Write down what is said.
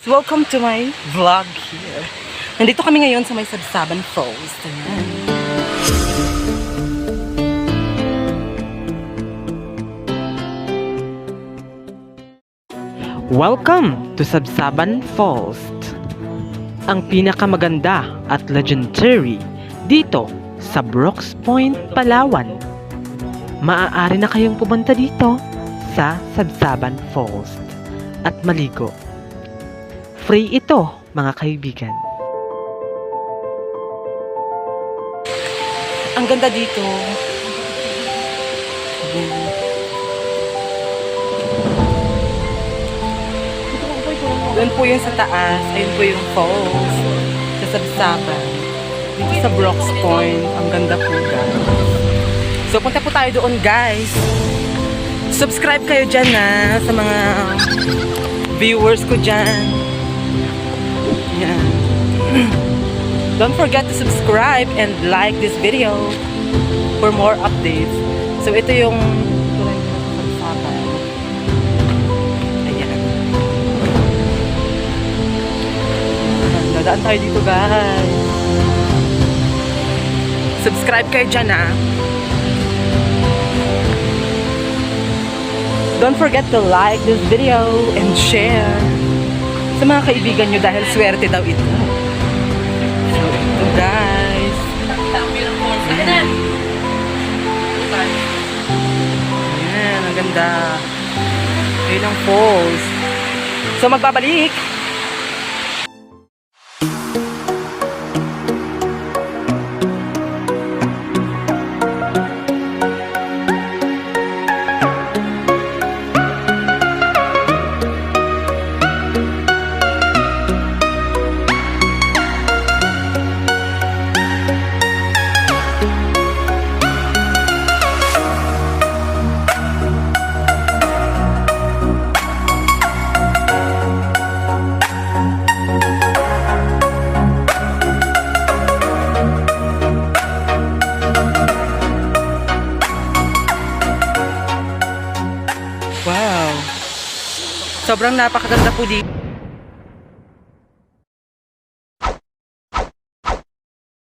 Welcome to my vlog here. Nandito kami ngayon sa may Sabsaban Falls. Ayan. Welcome to Sabsaban Falls. Ang pinakamaganda at legendary dito sa Brooks Point, Palawan. Maaari na kayong pumunta dito sa Sabsaban Falls at maligo. Free ito, mga kaibigan. Ang ganda dito. Doon po yung sa taas. Ayun po yung falls. Sa Sabsaban. Dito sa Brooks Point. Ang ganda po, guys. So, punta po tayo doon, guys. Subscribe kayo dyan, ha, sa mga viewers ko dyan. Yan. Don't forget to subscribe and like this video for more updates. So, ito yung Sabsaban. Ayan. Nadaan tayo dito, guys. Subscribe kayo dyan, ha. Don't forget to like this video and share sa mga kaibigan nyo dahil swerte daw ito. So, ito, guys. Ayan, ang ganda. Ayun ang falls. So, magbabalik. Wow. Sobrang napakaganda po dito.